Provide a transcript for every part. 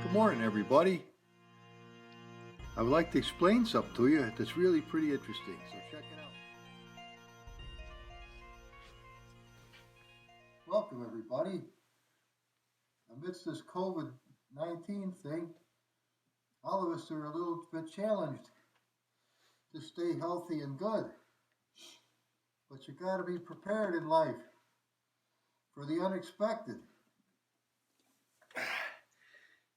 Good morning, everybody. I would like to explain something to you that's really pretty interesting, so check it out. Welcome, everybody. Amidst this COVID-19 thing, all of us are a little bit challenged to stay healthy and good. But you got to be prepared in life for the unexpected.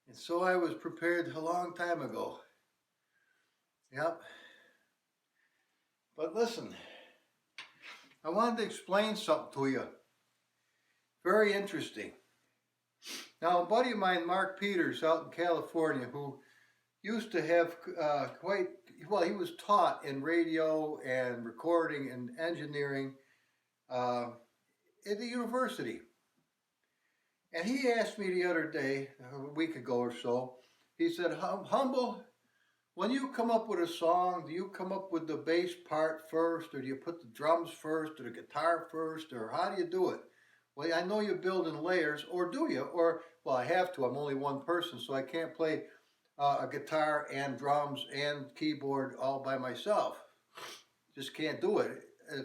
And so I was prepared a long time ago. Yep. But listen, I wanted to explain something to you. Very interesting. Now, a buddy of mine, Mark Peters, out in California, who used to have he was taught in radio and recording and engineering at the university. And he asked me the other day, a week ago or so, he said, Humble, when you come up with a song, do you come up with the bass part first, or do you put the drums first, or the guitar first, or how do you do it? Well, I know you build in layers, or do you? Or, well, I have to. I'm only one person, so I can't play a guitar and drums and keyboard all by myself. Just can't do it.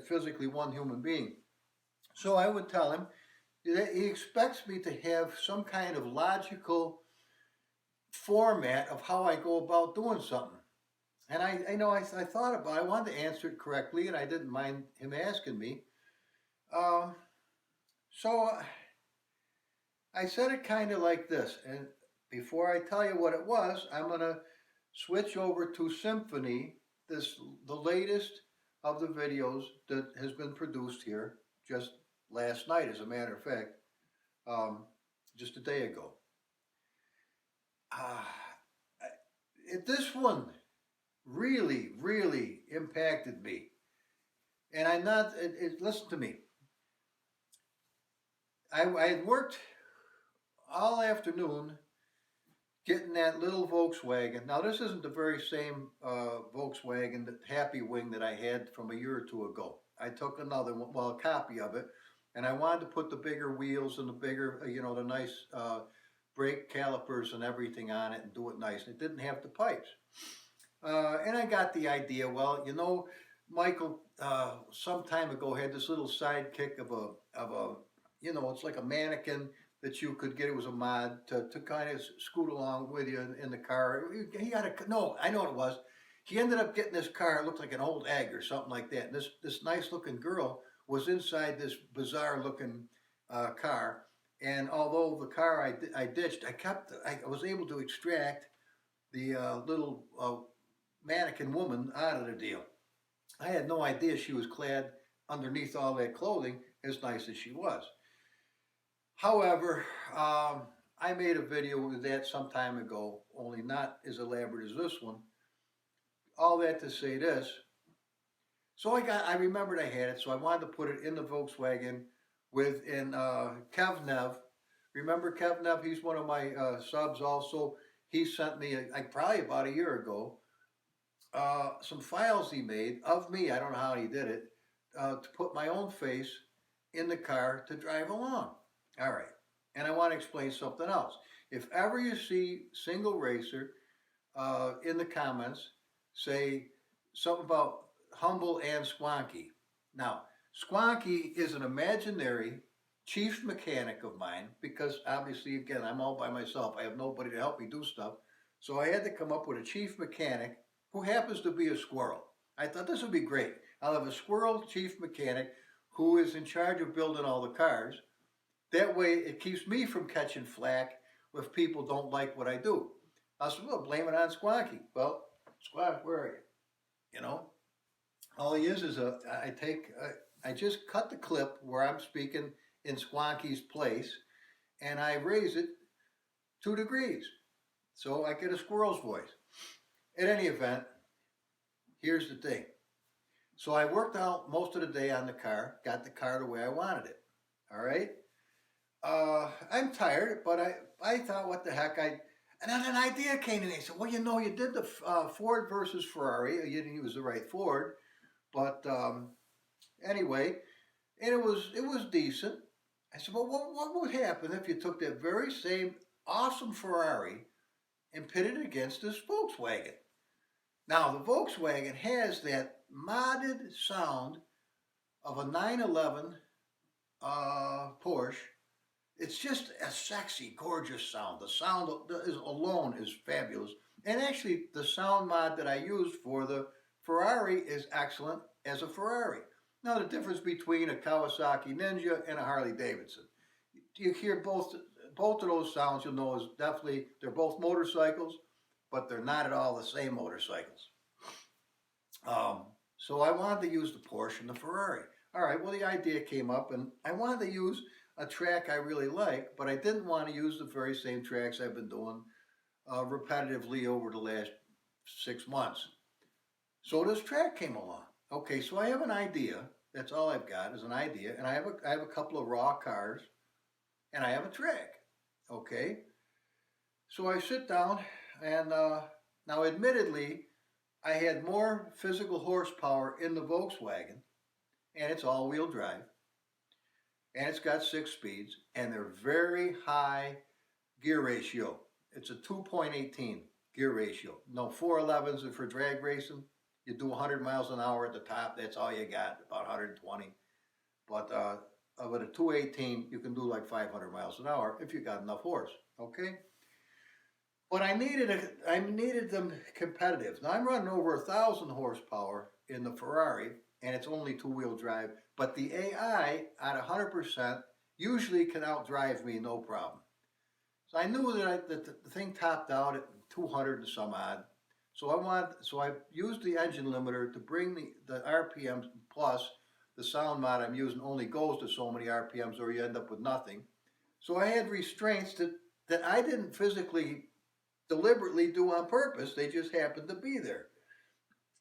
Physically one human being. So I would tell him, he expects me to have some kind of logical format of how I go about doing something. And I thought about it. I wanted to answer it correctly, and I didn't mind him asking me. So I said it kind of like this. And before I tell you what it was, I'm going to switch over to Symphony, the latest of the videos that has been produced here just last night, as a matter of fact, just a day ago. This one really, really impacted me. And listen to me. I had worked all afternoon getting that little Volkswagen. Now, this isn't the very same Volkswagen, the Happy Wing that I had from a year or two ago. I took another one, well, a copy of it, and I wanted to put the bigger wheels and the bigger, the nice brake calipers and everything on it and do it nice. It didn't have the pipes. And I got the idea, well, Michael, some time ago had this little sidekick of a it's like a mannequin that you could get. It was a mod to kind of scoot along with you in the car. I know what it was. He ended up getting this car. It looked like an old egg or something like that. And this nice looking girl was inside this bizarre looking car. And although the car I ditched, I was able to extract the little mannequin woman out of the deal. I had no idea she was clad underneath all that clothing, as nice as she was. However, I made a video with that some time ago, only not as elaborate as this one. All that to say this. So I remembered I had it, so I wanted to put it in the Volkswagen in Kevnev. Remember Kevnev? He's one of my subs also. He sent me, probably about a year ago, some files he made of me. I don't know how he did it, to put my own face in the car to drive along. All right. And I want to explain something else. If ever you see Single Racer in the comments, say something about Humble and Squonky. Now, Squonky is an imaginary chief mechanic of mine because obviously, again, I'm all by myself. I have nobody to help me do stuff. So I had to come up with a chief mechanic who happens to be a squirrel. I thought this would be great. I'll have a squirrel chief mechanic who is in charge of building all the cars. That way it keeps me from catching flack if people don't like what I do. I said, well, blame it on Squonky. Well, Squonk, where are you? All he is I just cut the clip where I'm speaking in Squonky's place, and I raise it 2 degrees. So I get a squirrel's voice. In any event, here's the thing. So I worked out most of the day on the car, got the car the way I wanted it. All right? I'm tired, but I thought, what the heck, and then an idea came to me. I said, well, you did the Ford versus Ferrari. You didn't use the right Ford, but anyway, and it was decent. I said, well, what would happen if you took that very same awesome Ferrari and pitted it against this Volkswagen. Now, the Volkswagen has that modded sound of a 911 Porsche. It's just a sexy, gorgeous sound. The sound alone is fabulous. And actually, the sound mod that I use for the Ferrari is excellent as a Ferrari. Now, the difference between a Kawasaki Ninja and a Harley Davidson. You hear both of those sounds, you'll know is definitely, they're both motorcycles, but they're not at all the same motorcycles. So I wanted to use the Porsche and the Ferrari. All right, well, the idea came up, and I wanted to use a track I really like, but I didn't want to use the very same tracks I've been doing repetitively over the last 6 months. So this track came along. Okay, so I have an idea. That's all I've got is an idea, and I have a couple of raw cars, and I have a track. Okay, so I sit down, and now admittedly, I had more physical horsepower in the Volkswagen, and it's all-wheel drive, and it's got 6 speeds, and they're very high gear ratio. It's a 2.18 gear ratio. No 411s are for drag racing. You do 100 miles an hour at the top. That's all you got, about 120. But with a 218, you can do like 500 miles an hour if you got enough horse. Okay. But I needed them competitive. Now I'm running over 1,000 horsepower in the Ferrari, and it's only 2-wheel drive. But the AI at 100% usually can outdrive me no problem. So I knew that the thing topped out at 200 and some odd. So I used the engine limiter to bring the RPMs plus the sound mod I'm using only goes to so many RPMs or you end up with nothing. So I had restraints that I didn't physically deliberately do on purpose. They just happened to be there.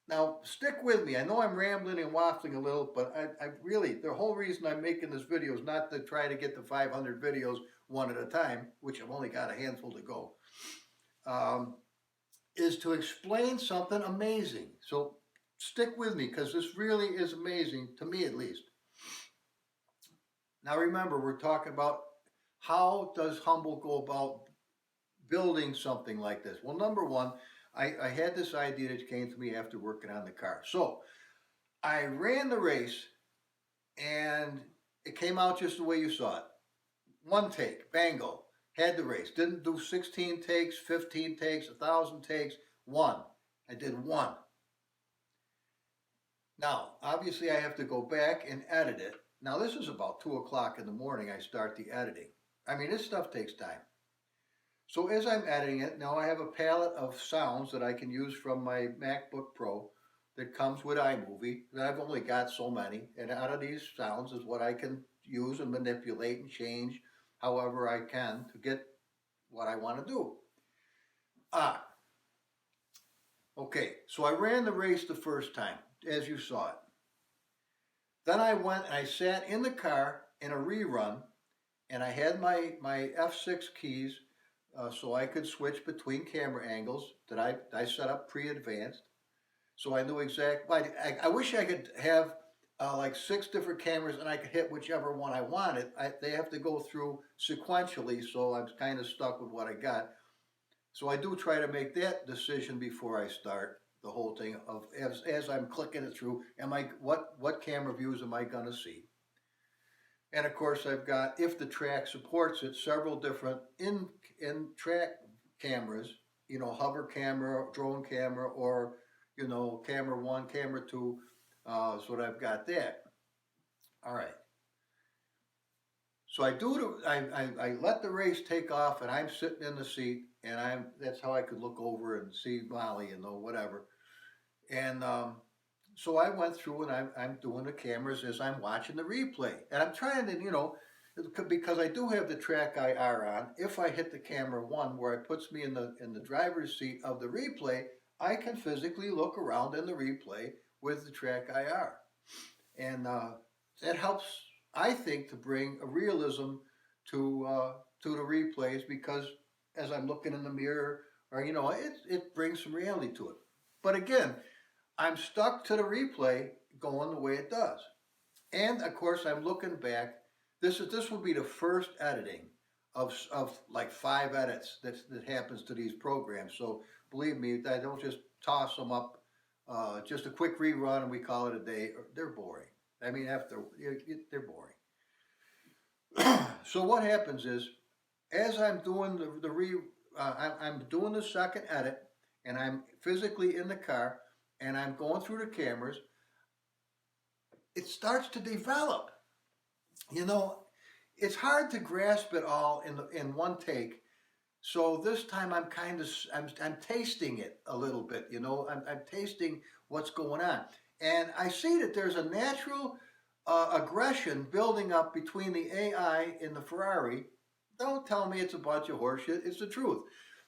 Now, stick with me. I know I'm rambling and waffling a little, but I really, the whole reason I'm making this video is not to try to get to 500 videos one at a time, which I've only got a handful to go, is to explain something amazing. So stick with me because this really is amazing, to me at least. Now remember, we're talking about how does Humble go about building something like this? Well, number one, I had this idea that came to me after working on the car. So I ran the race and it came out just the way you saw it. One take, bango, had the race. Didn't do 16 takes, 15 takes, 1,000 takes, one. I did one. Now, obviously I have to go back and edit it. Now this is about 2 o'clock in the morning I start the editing. I mean, this stuff takes time. So as I'm editing it, now I have a palette of sounds that I can use from my MacBook Pro that comes with iMovie. And I've only got so many. And out of these sounds is what I can use and manipulate and change however I can to get what I want to do. Okay, so I ran the race the first time, as you saw it. Then I went and I sat in the car in a rerun, and I had my F6 keys so I could switch between camera angles that I set up pre-advanced. So I knew exactly. I wish I could have like 6 different cameras and I could hit whichever one I wanted. They have to go through sequentially, so I'm kind of stuck with what I got. So I do try to make that decision before I start the whole thing of as I'm clicking it through, what camera views am I going to see? And of course I've got, if the track supports it, several different in-track cameras, you know, hover camera, drone camera, or, you know, camera 1, camera 2, so that I've got that. All right. So I let the race take off and I'm sitting in the seat and that's how I could look over and see Molly and whatever. And so I went through and I'm doing the cameras as I'm watching the replay. And I'm trying to, you know, because I do have the track IR on, if I hit the camera 1 where it puts me in the driver's seat of the replay, I can physically look around in the replay with the track IR. And that helps, I think, to bring a realism to the replays, because as I'm looking in the mirror, or, you know, it brings some reality to it. But again, I'm stuck to the replay going the way it does. And of course, I'm looking back. This will be the first editing of like 5 edits that happens to these programs. So believe me, I don't just toss them up, just a quick rerun and we call it a day. They're boring. I mean, after they're boring. So what happens is, as I'm doing I'm doing the second edit, and I'm physically in the car, and I'm going through the cameras. It starts to develop. You know, it's hard to grasp it all in one take. So this time I'm tasting it a little bit. You know, I'm tasting what's going on, and I see that there's a natural aggression building up between the AI and the Ferrari. Don't tell me it's a bunch of horseshit. It's the truth.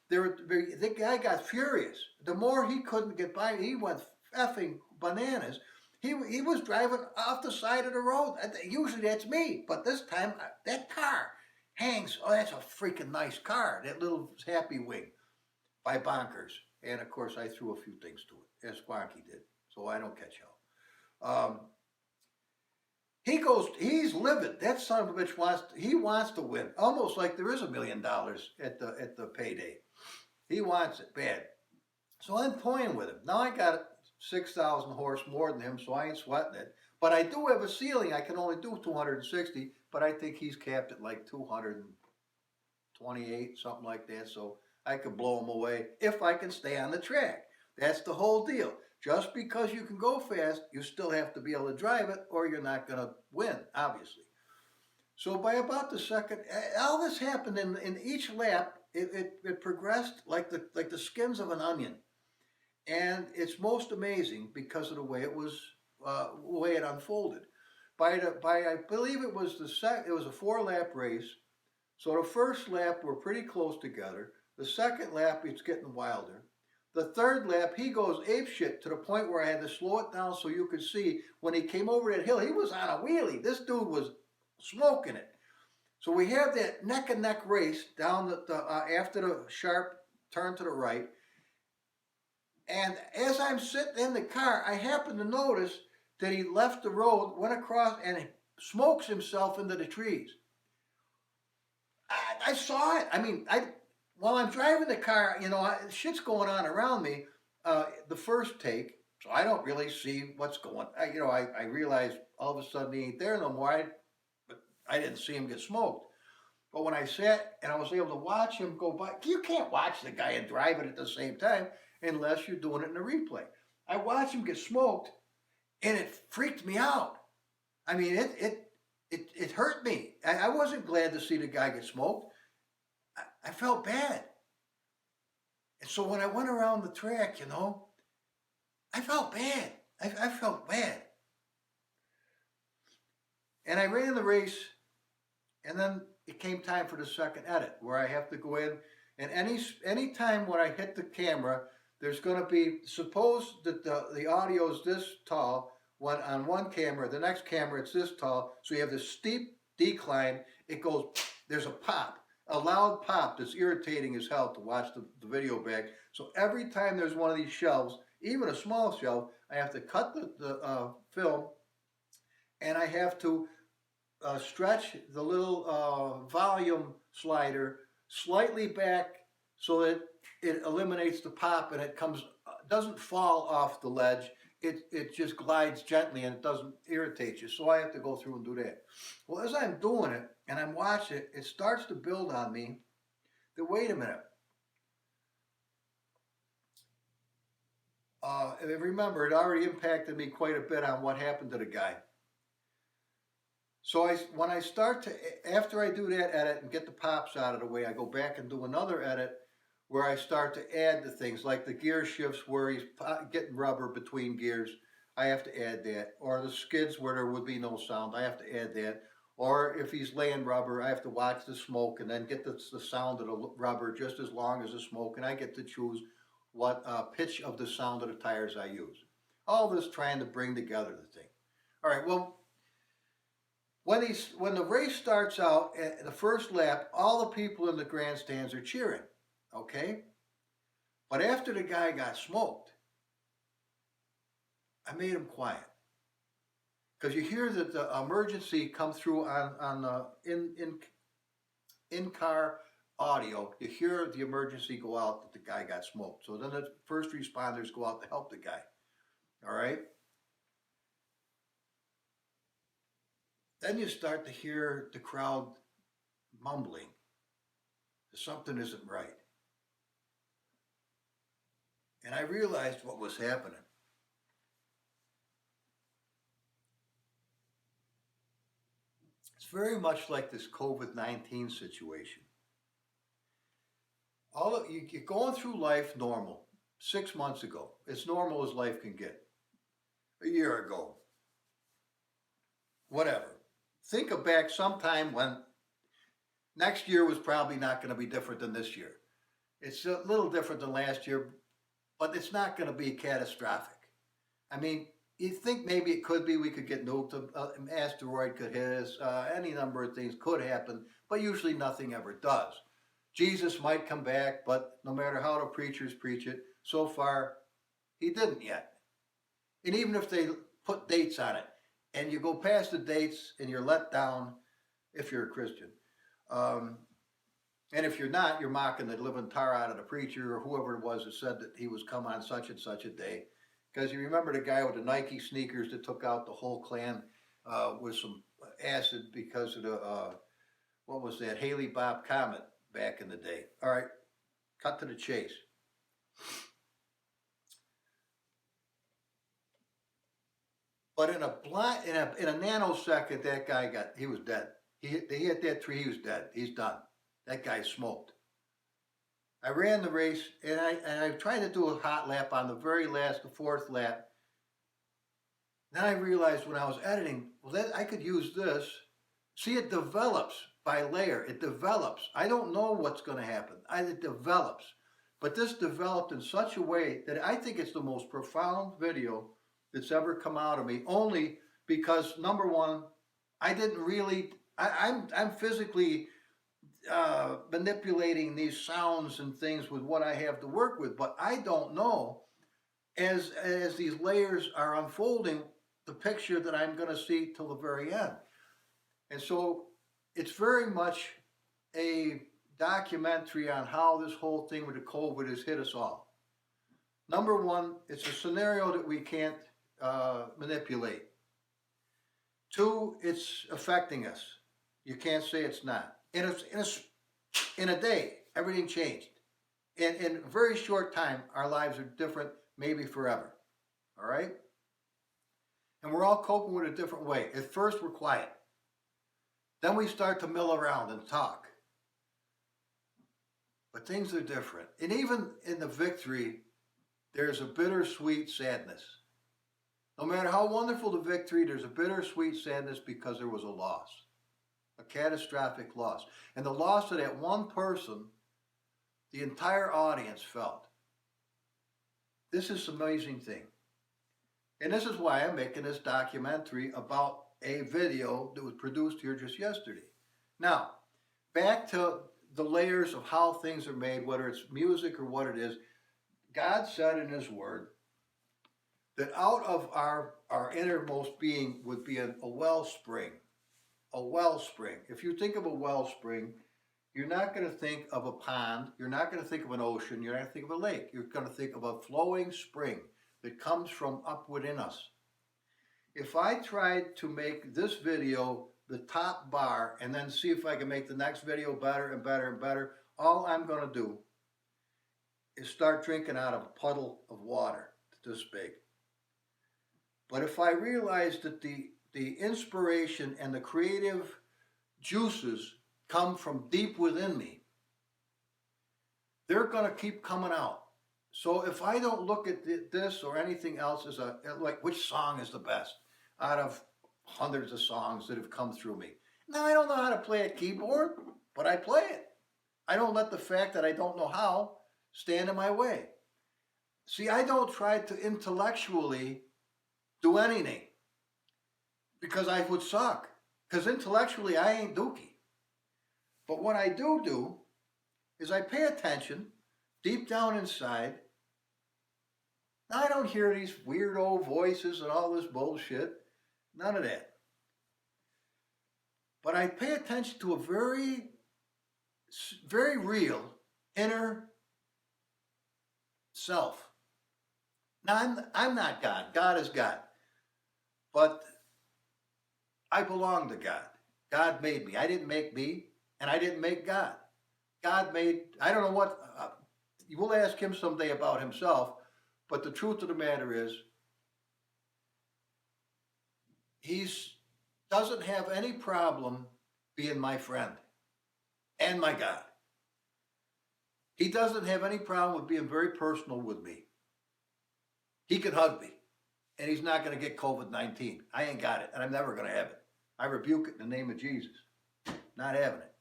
The guy got furious. The more he couldn't get by, he went effing bananas. He was driving off the side of the road. Usually that's me, but this time that car hangs. Oh, that's a freaking nice car. That little Happy Wing by Bonkers. And of course, I threw a few things to it, as Squonky did, so I don't catch hell. He's livid. That son of a bitch wants to win, almost like there is $1 million at the payday. He wants it bad. So I'm toying with him. Now I got 6,000 horse more than him, so I ain't sweating it. But I do have a ceiling. I can only do 260, but I think he's capped at like 228, something like that. So I could blow him away if I can stay on the track. That's the whole deal. Just because you can go fast, you still have to be able to drive it, or you're not going to win, obviously. So by about the second, all this happened in each lap. It progressed like the skins of an onion, and it's most amazing because of the way it was, the way it unfolded. I believe it was it was a 4-lap race. So the first lap we're pretty close together. The second lap it's getting wilder. The third lap, he goes apeshit to the point where I had to slow it down so you could see when he came over that hill, he was on a wheelie. This dude was smoking it. So we have that neck and neck race down after the sharp turn to the right. And as I'm sitting in the car, I happen to notice that he left the road, went across, and smokes himself into the trees. I saw it. I mean, while I'm driving the car, you know, shit's going on around me. The first take, so I don't really see what's going. I realize all of a sudden he ain't there no more. But I didn't see him get smoked. But when I sat and I was able to watch him go by, you can't watch the guy and drive it at the same time unless you're doing it in a replay. I watched him get smoked, and it freaked me out. I mean, it hurt me. I wasn't glad to see the guy get smoked. I felt bad. And so when I went around the track, you know, I felt bad. I felt bad. And I ran the race, and then it came time for the second edit, where I have to go in, and any time when I hit the camera, there's going to be, suppose that the audio is this tall, when on one camera, the next camera it's this tall, so you have this steep decline, it goes, there's a pop. A loud pop that's irritating as hell to watch the video back. So every time there's one of these shelves, even a small shelf, I have to cut the film, and I have to stretch the little volume slider slightly back so that it eliminates the pop, and it doesn't fall off the ledge. It just glides gently, and it doesn't irritate you. So I have to go through and do that. Well, as I'm doing it and I'm watching it, it starts to build on me that, wait a minute. Remember, it already impacted me quite a bit on what happened to the guy. So when I start to, after I do that edit and get the pops out of the way, I go back and do another edit where I start to add the things like the gear shifts where he's getting rubber between gears. I have to add that. Or the skids where there would be no sound. I have to add that. Or if he's laying rubber, I have to watch the smoke and then get the sound of the rubber just as long as the smoke. And I get to choose what pitch of the sound of the tires I use. All this trying to bring together the thing. All right, well, when the race starts out at the first lap, all the people in the grandstands are cheering. Okay? But after the guy got smoked, I made him quiet. Because you hear that the emergency come through in in-car audio, you hear the emergency go out that the guy got smoked. So then the first responders go out to help the guy. All right? Then you start to hear the crowd mumbling. Something isn't right. And I realized what was happening. It's very much like this COVID-19 situation. You're going through life normal. 6 months ago, as normal as life can get. A year ago, whatever. Think of back sometime when next year was probably not going to be different than this year. It's a little different than last year, but it's not going to be catastrophic. I mean, you think maybe it could be we could get nuked, an asteroid could hit us, any number of things could happen, but usually nothing ever does. Jesus might come back, but no matter how the preachers preach it, so far, he didn't yet. And even if they put dates on it, and you go past the dates and you're let down, if you're a Christian, and if you're not, you're mocking the living tar out of the preacher or whoever it was that said that he was come on such and such a day. Because you remember the guy with the Nike sneakers that took out the whole Klan with some acid because of the, what was that, Haley Bob Comet back in the day. All right, cut to the chase. But in a nanosecond, that guy he was dead. He hit that tree, he was dead. He's done. That guy smoked. I ran the race, and I tried to do a hot lap on the very last, the fourth lap. Then I realized when I was editing, well, I could use this. See, it develops by layer. It develops. I don't know what's going to happen. It develops. But this developed in such a way that I think it's the most profound video that's ever come out of me, only because, number one, I didn't really, I'm physically manipulating these sounds and things with what I have to work with, but I don't know, as these layers are unfolding, the picture that I'm going to see till the very end. And so it's very much a documentary on how this whole thing with the COVID has hit us all. Number one, it's a scenario that we can't manipulate. Two, it's affecting us. You can't say it's not. In a day, everything changed. In a very short time, our lives are different, maybe forever. All right? And we're all coping with a different way. At first, we're quiet. Then we start to mill around and talk. But things are different. And even in the victory, there's a bittersweet sadness. No matter how wonderful the victory, there's a bittersweet sadness because there was a loss. A catastrophic loss. And the loss of that one person, the entire audience felt. This is an amazing thing. And this is why I'm making this documentary about a video that was produced here just yesterday. Now, back to the layers of how things are made, whether it's music or what it is. God said in his word that out of our innermost being would be a wellspring. A wellspring. If you think of a wellspring, you're not going to think of a pond, you're not going to think of an ocean, you're not going to think of a lake. You're going to think of a flowing spring that comes from up within us. If I tried to make this video the top bar and then see if I can make the next video better and better and better, all I'm going to do is start drinking out of a puddle of water this big. But if I realize that the inspiration and the creative juices come from deep within me, they're going to keep coming out. So if I don't look at this or anything else as like which song is the best out of hundreds of songs that have come through me. Now, I don't know how to play a keyboard, but I play it. I don't let the fact that I don't know how stand in my way. See, I don't try to intellectually do anything because I would suck. Because intellectually, I ain't dookie. But what I do is I pay attention deep down inside. Now, I don't hear these weirdo voices and all this bullshit. None of that. But I pay attention to a very very real inner self. Now, I'm not God. God is God. But I belong to God. God made me. I didn't make me, and I didn't make God. God made, I don't know what, you will ask him someday about himself, but the truth of the matter is, he's doesn't have any problem being my friend and my God. He doesn't have any problem with being very personal with me. He can hug me, and he's not going to get COVID-19. I ain't got it, and I'm never going to have it. I rebuke it in the name of Jesus. Not having it.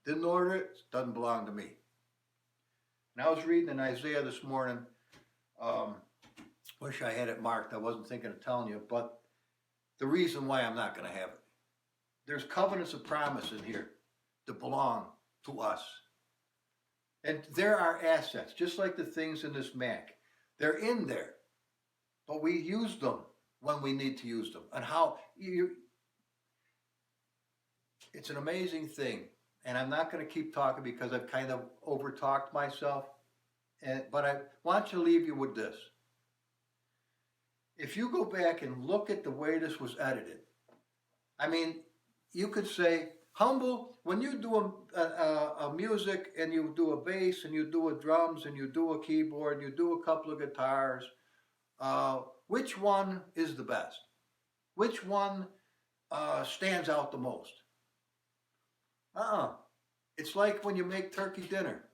Didn't order it. It doesn't belong to me. And I was reading in Isaiah this morning. Wish I had it marked. I wasn't thinking of telling you, but the reason why I'm not going to have it. There's covenants of promise in here that belong to us. And there are assets, just like the things in this Mac. They're in there, but we use them when we need to use them. And how it's an amazing thing. And I'm not going to keep talking because I've kind of overtalked myself. But I want to leave you with this. If you go back and look at the way this was edited, I mean, you could say, Humble, when you do a music and you do a bass and you do a drums and you do a keyboard and you do a couple of guitars, which one is the best? Which one stands out the most? It's like when you make turkey dinner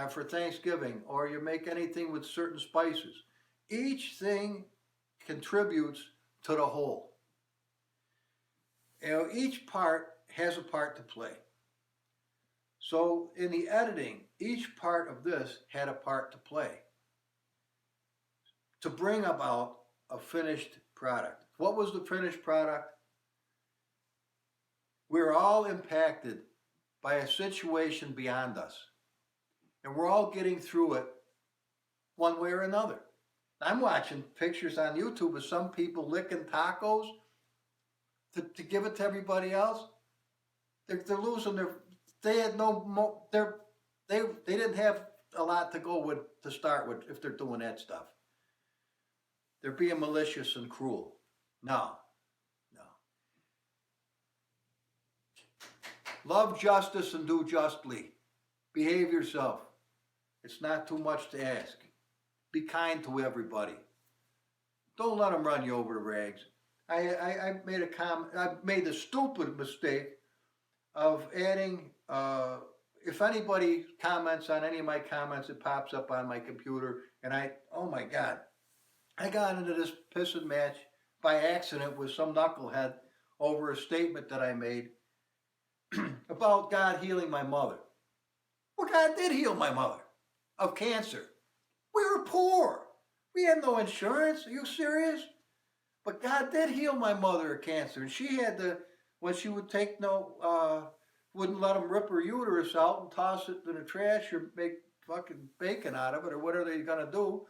for Thanksgiving, or you make anything with certain spices. Each thing contributes to the whole. You know, each part has a part to play. So in the editing, each part of this had a part to play to bring about a finished product. What was the finished product? We're all impacted by a situation beyond us. And we're all getting through it one way or another. I'm watching pictures on YouTube of some people licking tacos to give it to everybody else. They're losing their. They had they didn't have a lot to go with to start with if they're doing that stuff. They're being malicious and cruel. No. Love justice and do justly. Behave yourself. It's not too much to ask. Be kind to everybody. Don't let them run you over the rags. I made a comment. I made the stupid mistake of adding. If anybody comments on any of my comments, it pops up on my computer, and oh my God, I got into this pissing match by accident with some knucklehead over a statement that I made about God healing my mother. Well, God did heal my mother of cancer. We were poor. We had no insurance. Are you serious? But God did heal my mother of cancer. And she had to, when she would take wouldn't let them rip her uterus out and toss it in the trash or make fucking bacon out of it or whatever they're going to do,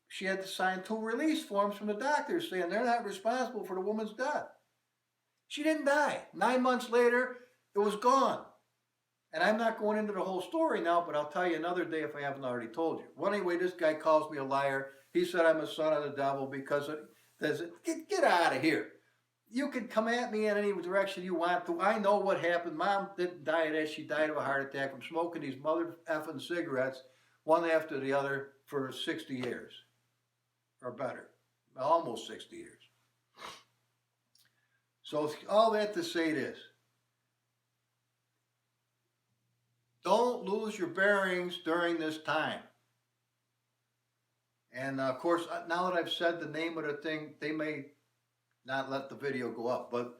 she had to sign 2 release forms from the doctors saying they're not responsible for the woman's death. She didn't die. 9 months later, it was gone. And I'm not going into the whole story now, but I'll tell you another day if I haven't already told you. Well, anyway, this guy calls me a liar. He said I'm a son of the devil because get out of here. You can come at me in any direction you want to. I know what happened. Mom didn't die of that. She died of a heart attack from smoking these mother effing cigarettes, one after the other, for 60 years. Or better. Almost 60 years. So all that to say this. Don't lose your bearings during this time. And of course, now that I've said the name of the thing, they may not let the video go up. But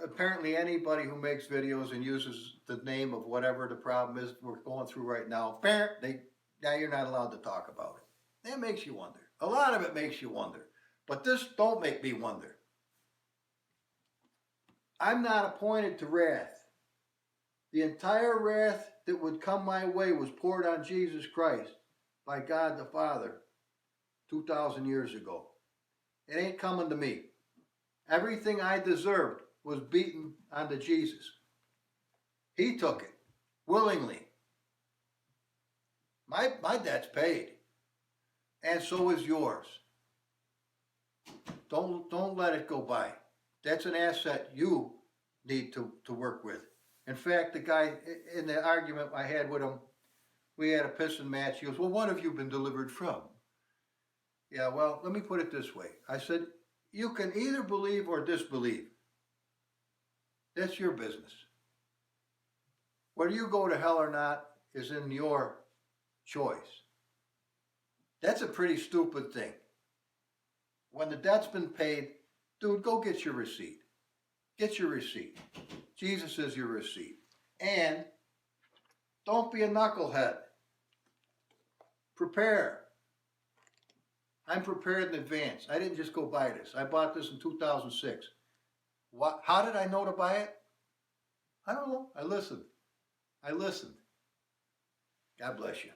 apparently anybody who makes videos and uses the name of whatever the problem is we're going through right now, now you're not allowed to talk about it. That makes you wonder. A lot of it makes you wonder. But this don't make me wonder. I'm not appointed to wrath. The entire wrath that would come my way was poured on Jesus Christ by God the Father 2,000 years ago. It ain't coming to me. Everything I deserved was beaten onto Jesus. He took it willingly. My debt's paid, and so is yours. Don't let it go by. That's an asset you need to work with. In fact, the guy in the argument I had with him, we had a pissing match. He goes, "Well, what have you been delivered from?" Yeah, well, let me put it this way. I said, you can either believe or disbelieve. That's your business. Whether you go to hell or not is in your choice. That's a pretty stupid thing. When the debt's been paid, dude, go get your receipt. Get your receipt. Jesus is your receipt. And don't be a knucklehead. Prepare. I'm prepared in advance. I didn't just go buy this. I bought this in 2006. How did I know to buy it? I don't know. I listened. God bless you.